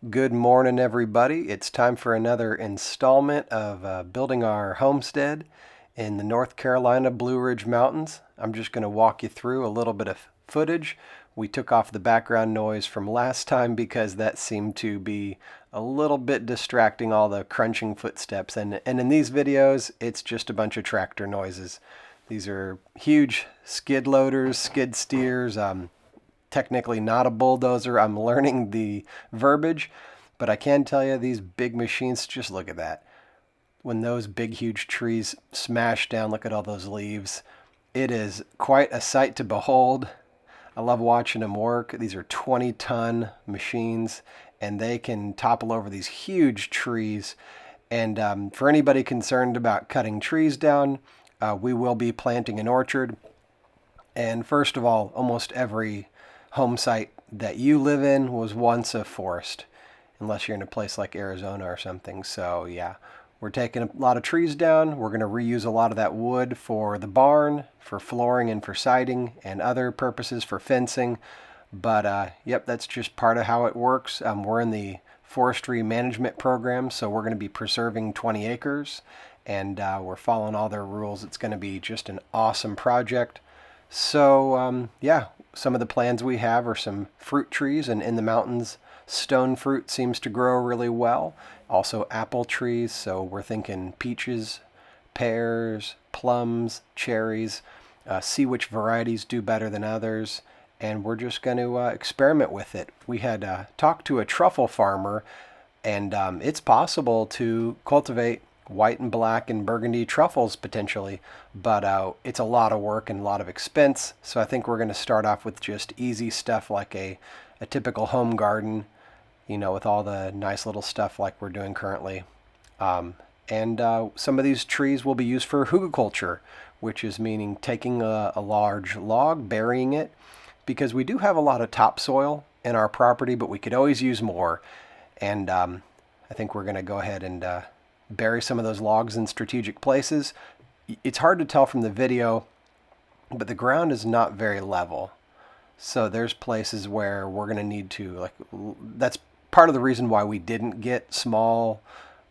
Good morning, everybody. It's time for another installment of building our homestead in the North Carolina Blue Ridge Mountains. I'm just going to walk you through a little bit of footage. We took off the background noise from last time because that seemed to be a little bit distracting, all the crunching footsteps. And in these videos, it's just a bunch of tractor noises. These are huge skid loaders, skid steers, technically not a bulldozer. I'm learning the verbiage, but I can tell you these big machines, just look at that. When those big, huge trees smash down, look at all those leaves. It is quite a sight to behold. I love watching them work. These are 20-ton machines, and they can topple over these huge trees. And for anybody concerned about cutting trees down, we will be planting an orchard. And first of all, almost every home site that you live in was once a forest, unless you're in a place like Arizona or something. So, yeah, we're taking a lot of trees down. We're going to reuse a lot of that wood for the barn, for flooring, and for siding, and other purposes for fencing. But, yep, that's just part of how it works. We're in the forestry management program, so we're going to be preserving 20 acres, and we're following all their rules. It's going to be just an awesome project. So, yeah, some of the plans we have are some fruit trees, and in the mountains, stone fruit seems to grow really well. Also, apple trees, so we're thinking peaches, pears, plums, cherries, see which varieties do better than others, and we're just going to experiment with it. We had talked to a truffle farmer, and it's possible to cultivate white and black and burgundy truffles potentially, but it's a lot of work and a lot of expense. So I think we're going to start off with just easy stuff like a typical home garden, with all the nice little stuff like we're doing currently. And some of these trees will be used for hugelkultur, which is meaning taking a large log, burying it, because we do have a lot of topsoil in our property, but we could always use more. And I think we're going to go ahead and bury some of those logs in strategic places. It's hard to tell from the video, but the ground is not very level. So there's places where we're going to need to, that's part of the reason why we didn't get small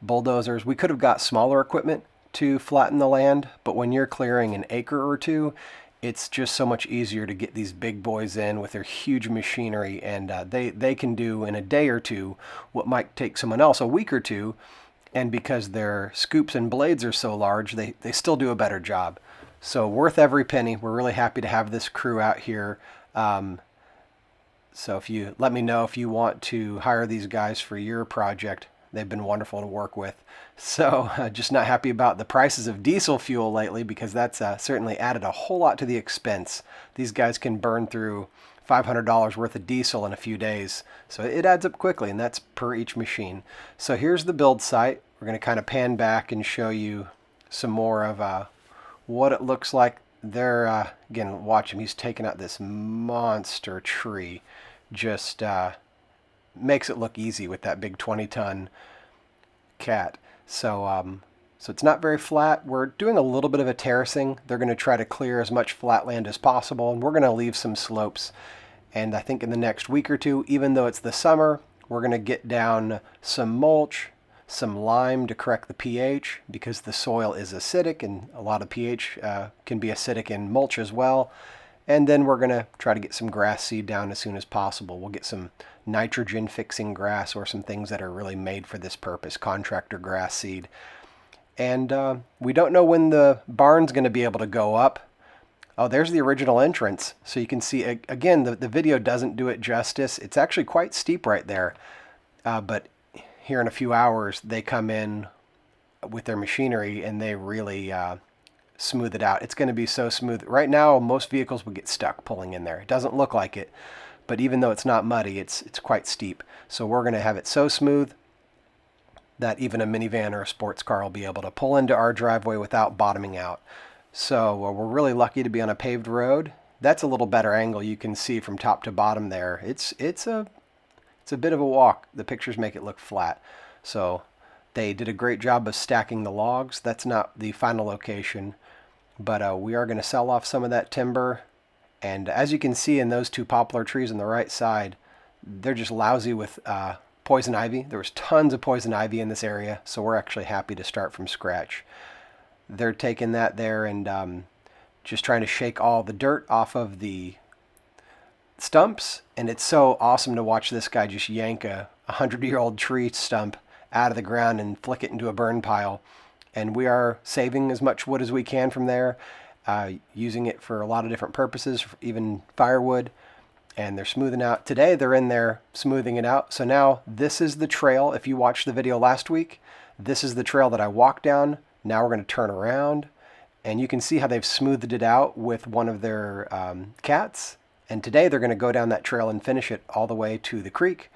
bulldozers. We could have got smaller equipment to flatten the land, but when you're clearing an acre or two, it's just so much easier to get these big boys in with their huge machinery, and they can do in a day or two what might take someone else a week or two. And because their scoops and blades are so large, they still do a better job. So worth every penny. We're really happy to have this crew out here. So if you let me know if you want to hire these guys for your project, they've been wonderful to work with. So just not happy about the prices of diesel fuel lately, because that's certainly added a whole lot to the expense. These guys can burn through $500 worth of diesel in a few days. So it adds up quickly, and that's per each machine. So here's the build site. We're going to kind of pan back and show you some more of what it looks like. There, again, watch him. He's taking out this monster tree. Just makes it look easy with that big 20-ton cat. So it's not very flat. We're doing a little bit of a terracing. They're going to try to clear as much flat land as possible, and we're going to leave some slopes. And I think in the next week or two, even though it's the summer, we're going to get down some mulch, some lime to correct the pH, because the soil is acidic, and a lot of pH can be acidic in mulch as well. And then we're going to try to get some grass seed down as soon as possible. We'll get some nitrogen fixing grass, or some things that are really made for this purpose, contractor grass seed. And we don't know when the barn's going to be able to go up. Oh, there's the original entrance. So you can see, again, the video doesn't do it justice. It's actually quite steep right there. But here in a few hours, they come in with their machinery, and they really smooth it out. It's going to be so smooth. Right now, most vehicles would get stuck pulling in there. It doesn't look like it, but even though it's not muddy, it's quite steep. So we're going to have it so smooth that even a minivan or a sports car will be able to pull into our driveway without bottoming out. So we're really lucky to be on a paved road. That's a little better angle. You can see from top to bottom there. It's a bit of a walk. The pictures make it look flat. So they did a great job of stacking the logs. That's not the final location, but we are going to sell off some of that timber. And as you can see in those two poplar trees on the right side, they're just lousy with poison ivy. There was tons of poison ivy in this area, so we're actually happy to start from scratch. They're taking that there and just trying to shake all the dirt off of the stumps, and it's so awesome to watch this guy just yank a 100-year-old tree stump out of the ground and flick it into a burn pile. And we are saving as much wood as we can from there, using it for a lot of different purposes, even firewood. And they're smoothing out. Today they're in there smoothing it out. So now this is the trail. If you watched the video last week, this is the trail that I walked down. Now we're going to turn around, and you can see how they've smoothed it out with one of their cats. And today they're going to go down that trail and finish it all the way to the creek.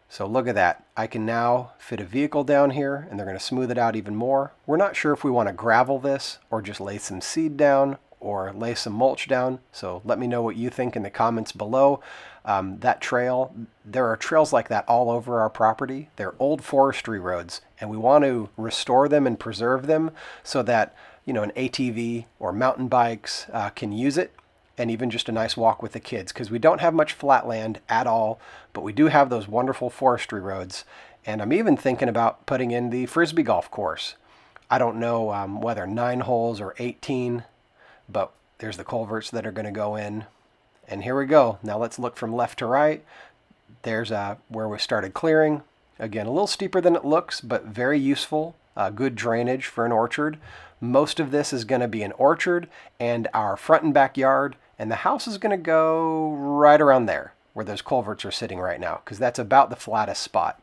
So look at that. I can now fit a vehicle down here, and they're going to smooth it out even more. We're not sure if we want to gravel this or just lay some seed down or lay some mulch down. So let me know what you think in the comments below. That trail, there are trails like that all over our property. They're old forestry roads, and we want to restore them and preserve them so that, you know, an ATV or mountain bikes can use it, and even just a nice walk with the kids, because we don't have much flat land at all, but we do have those wonderful forestry roads. And I'm even thinking about putting in the Frisbee golf course. I don't know whether 9 holes or 18, but there's the culverts that are going to go in. And here we go. Now let's look from left to right. There's where we started clearing. Again, a little steeper than it looks, but very useful. Good drainage for an orchard. Most of this is going to be an orchard and our front and backyard, and the house is going to go right around there where those culverts are sitting right now, because that's about the flattest spot.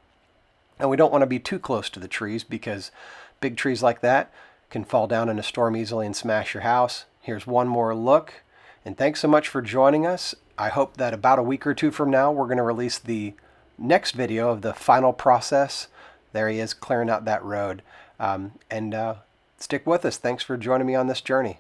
And we don't want to be too close to the trees, because big trees like that can fall down in a storm easily and smash your house. Here's one more look, and thanks so much for joining us. I hope that about a week or two from now we're going to release the next video of the final process. There he is clearing out that road. Stick with us. Thanks for joining me on this journey.